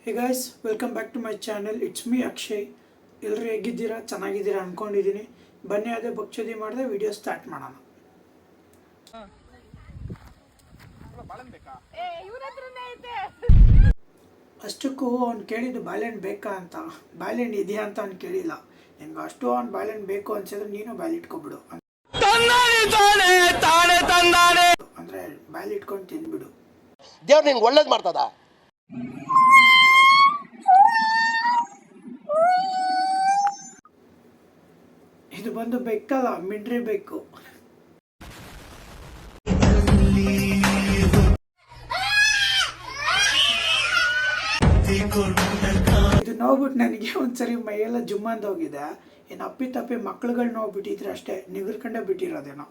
Hey guys, welcome back to my channel. It's me Akshay. ಎಲ್ಲರೂ ಹೇಗಿದ್ದೀರಾ? ಚೆನ್ನಾಗಿದ್ದೀರಾ ಅಂದ್ಕೊಂಡಿದ್ದೀನಿ. ಬನ್ನಿ ಅದೇ ಬಕ್ಚೋದಿ ಮಾಡಿದೆ ವಿಡಿಯೋ ಸ್ಟಾರ್ಟ್ ಮಾಡೋಣ. ಅಷ್ಟಕ್ಕೂ ಅವ್ನು ಕೇಳಿದ್ದು ಬಾಳೆಹಣ್ಣು ಬೇಕಾ ಅಂತ. ಬಾಳೆಹಣ್ಣು ಇದೆಯಾ ಅಂತ ಅವ್ನು ಕೇಳಿಲ್ಲ. ನಿನ್ಗೆ ಅಷ್ಟು ಅವ್ನು ಬಾಳೆಹಣ್ಣು ಬೇಕು ಅನ್ಸಿದ್ರೆ ನೀನು ಬಾಯಿಲಿಟ್ಕೊಬಿಡು ಅಂದ್ರೆ ಬಾಯಿಲಿಟ್ಕೊಂಡು ತಿಂದ್ಬಿಡು. ದೇವ್ರು ನಿನ್ಗೆ ಒಳ್ಳೇದು ಮಾಡ್ತದ. ಇದು ಬಂದು ಬೆಕ್ಕಲ್ಲ, ಮಿಂಡ್ರಿ ಬೇಕು. ಇದು ನೋಡ್ಬಿಟ್ಟು ನನಗೆ ಒಂದ್ಸರಿ ಮೈಯೆಲ್ಲ ಜುಮ್ಮಂದ್ ಹೋಗಿದೆ. ಏನು ಅಪ್ಪಿ ತಪ್ಪಿ ಮಕ್ಳುಗಳು ನೋಡ್ಬಿಟ್ಟಿದ್ರೆ ಅಷ್ಟೇ ನಿಗರ್ಕೊಂಡೇ ಬಿಟ್ಟಿರೋದೇನೋ.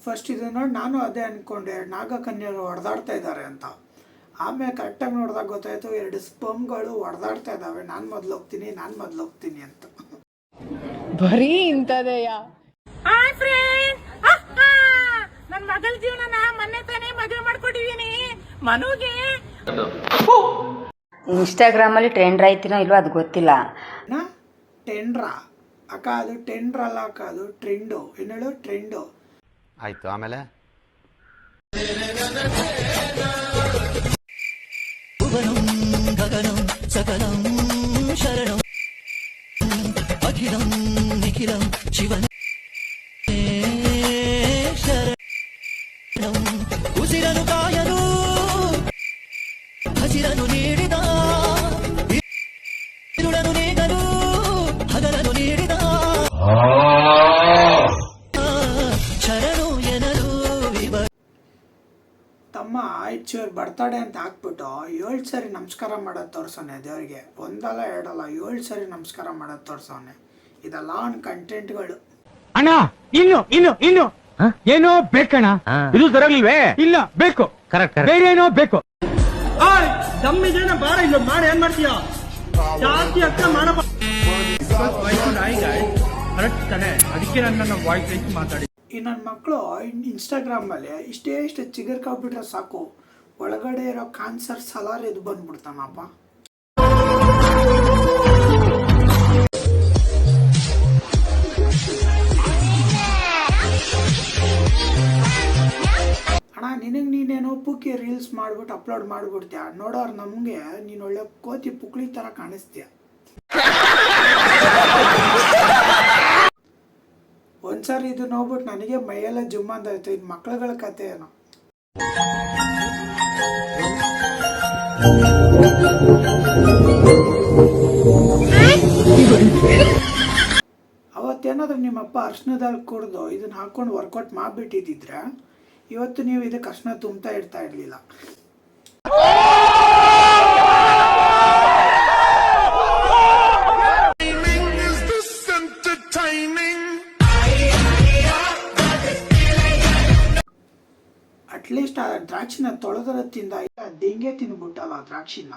ಫಸ್ಟ್ ಇದು ನೋಡಿ ನಾನು ಅದೇ ಅನ್ಕೊಂಡೆ, ನಾಗಕನ್ಯರು ಹೊಡೆದಾಡ್ತಾ ಇದ್ದಾರೆ ಅಂತ. ಆಮೇಲೆ ಕರೆಕ್ಟಾಗಿ ನೋಡಿದಾಗ ಗೊತ್ತಾಯ್ತು, 2 ಸ್ಪಮ್ಗಳು ಹೊಡೆದಾಡ್ತಾ ಇದ್ದಾವೆ. ನಾನು ಮೊದಲು ಹೋಗ್ತೀನಿ ಅಂತ. ಬರೀ ಇಂಥದೆಯಾ? ಹಾಯ್ ಫ್ರೆಂಡ್, ನನ್ನ ಮಗಳ ಜೀವನನ ಮೊನ್ನೆ ತಾನೇ ಮದುವೆ ಮಾಡ್ಕೊಟ್ಟಿದೀನಿ ಮನುಗೆ. ಇನ್ಸ್ಟಾಗ್ರಾಮ್ ಅಲ್ಲಿ ಟ್ರೆಂಡ್ ಆಯ್ತಿನೋ ಇಲ್ವೋ ಅದು ಗೊತ್ತಿಲ್ಲ. ಟೆಂಡ್ರಾ ಅಕ್ಕ? ಅದು ಟೆಂಡ್ರ ಅಲ್ಲ ಅಕ್ಕ, ಅದು ಟ್ರೆಂಡು. ಏನು ಹೇಳು? ಟ್ರೆಂಡು ಆಯ್ತು. ಆಮೇಲೆ ಉಸಿರನು ಕಾಯಲು ಹಸಿರನು ನೀಡಿದ ಇರುಳನು ನೀಗಲು ಹಗಲನು ನೀಡಿದ ಶರಣು ಎನಲು. ತಮ್ಮ ಇವ್ರ ಬರ್ತಡೇ ಅಂತ ಹಾಕ್ಬಿಟ್ಟು 7 ಸರಿ ನಮಸ್ಕಾರ ಮಾಡೋದು ತೋರ್ಸೋನೆ ದೇವ್ರಿಗೆ. ಒಂದಲ್ಲ ಎರಡಲ್ಲ 7 ಸರಿ ನಮಸ್ಕಾರ ಮಾಡೋದು ತೋರ್ಸೋನೆ. ಇದೆಲ್ಲ ಅವ್ನ ಕಂಟೆಂಟ್ಗಳು. ಅಣ್ಣ ಇನ್ನು ಏನೋ ಬೇಕಣ್ಣ. ಇದು ಸರಿಯಾಗಿಲ್ವೇ? ಇಲ್ಲ ಬೇಕು, ಕರೆಕ್ಟ್. ಬೇರೆ ಏನೋ ಬೇಕು. ದಮ್ಮಿದೇನ ಬಾರ ಇಲ್ಲ ಮಾಡಿ. ಏನ್ ಮಾಡ್ತೀಯ? ಜಾಸ್ತಿ ಅಕ್ಕ ಮಾಡಪ್ಪ. ಕರೆಕ್ಟ್ ತಾನೆ, ಅದಕ್ಕೆ ನನ್ನ ವಾಯ್ಸ್ ಐತಿ ಮಾತಾಡಿ. ಈ ನನ್ನ ಮಕ್ಕಳು ಇನ್ಸ್ಟಾಗ್ರಾಮ್ ಅಲ್ಲಿ ಇಷ್ಟೇ ಚಿಗರ್ಕಾಗ್ಬಿಟ್ರೆ ಸಾಕು, ಒಳಗಡೆ ಇರೋ ಕ್ಯಾನ್ಸರ್ ಸಲಾರ್ ಎದ್ದು ಬಂದ್ಬಿಡ್ತಾನಪ್ಪ. ಅಣ್ಣ ನೀನೇನೋ ಪೂಕಿ ರೀಲ್ಸ್ ಮಾಡ್ಬಿಟ್ಟು ಅಪ್ಲೋಡ್ ಮಾಡ್ಬಿಡ್ತೀಯ. ನೋಡೋರು ನಮ್ಗೆ ನೀನ್ ಒಳ್ಳೆ ಕೋತಿ ಪುಕ್ಳಿ ತರ ಕಾಣಿಸ್ತೀಯ. ಒಂದ್ಸರಿ ಇದು ನೋಡ್ಬಿಟ್ಟು ನನಗೆ ಮೈಯೆಲ್ಲ ಜುಮ್ಮಂದಾಯ್ತು. ಇದು ಮಕ್ಳುಗಳ ಕತೆ ಏನೋ. ಅವತ್ತೇನಾದ್ರೂ ನಿಮ್ಮಪ್ಪ ಅರ್ಶನದಲ್ಲಿ ಕುಡ್ದು ಇದನ್ನ ಹಾಕೊಂಡು ವರ್ಕೌಟ್ ಮಾಡ್ಬಿಟ್ಟಿದ್ರೆ ಇವತ್ತು ನೀವು ಇದಕ್ಕೆ ಅರ್ಶನ ತುಂಬ್ತಾ ಇರ್ತಾ ಇರ್ಲಿಲ್ಲ. ಅಟ್ಲೀಸ್ಟ್ ಆ ದ್ರಾಕ್ಷಿನ ತೊಳೆದರ ತಿಂದ ದಿಂಗೆ ತಿಂದ್ಬಿಟ್ಟಲ್ಲ ಆ ದ್ರಾಕ್ಷಿನ.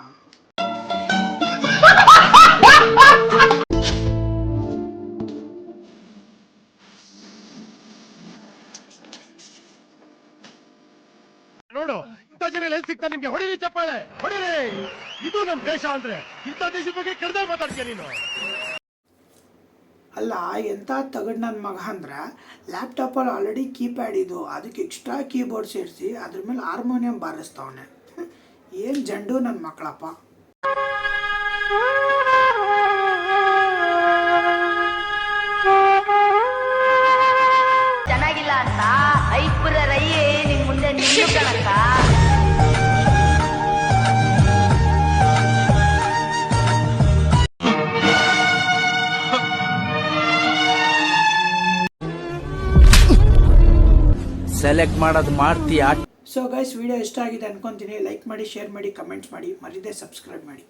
ನೋಡು, ಇಂಥ ಜನ ಎಲ್ಲಿ ಸಿಗ್ತಾರೆ ನಿಮ್ಗೆ? ಹೊಡಿರಿ ಚಪ್ಪಾಳೆ, ಹೊಡಿರಿ. ಇದು ನಮ್ ದೇಶ ಅಂದ್ರೆ ಇಂಥ ದೇಶದ ಬಗ್ಗೆ ಕೆಡ್ದಾಗ ಮಾತಾಡ್ತೀಯ ನೀನು. ಅಲ್ಲ, ಎಂತ ತಗಡ್ ನನ್ನ ಮಗ ಅಂದ್ರೆ ಲ್ಯಾಪ್ಟಾಪಲ್ಲಿ ಆಲ್ರೆಡಿ ಕೀಪ್ಯಾಡ್ ಇದು, ಅದಕ್ಕೆ ಎಕ್ಸ್ಟ್ರಾ ಕೀಬೋರ್ಡ್ ಸೇರಿಸಿ ಅದ್ರ ಮೇಲೆ ಹಾರ್ಮೋನಿಯಂ ಬಾರಿಸ್ತಾವನೆ. ಏನು ಜಂಡು ನನ್ನ ಮಕ್ಕಳಪ್ಪ. ಚೆನ್ನಾಗಿಲ್ಲ ಅಂತ ಐಪುರ ರೈಯೇ ನಿನ್ ಮುಂದೆ ನಿಲ್ಲು ಕಣಕ್ಕ. ಸೆಲೆಕ್ಟ್ ಮಾಡೋದು ಮಾಡ್ತೀಯ. ಸೊ ಗೈಸ್, ವಿಡಿಯೋ ಇಷ್ಟ ಆಗಿದೆ ಅನ್ಕೊಂತೀನಿ. ಲೈಕ್ ಮಾಡಿ, ಶೇರ್ ಮಾಡಿ, ಕಮೆಂಟ್ಸ್ ಮಾಡಿ, ಮರಿದೇ ಸಬ್ಸ್ಕ್ರೈಬ್ ಮಾಡಿ.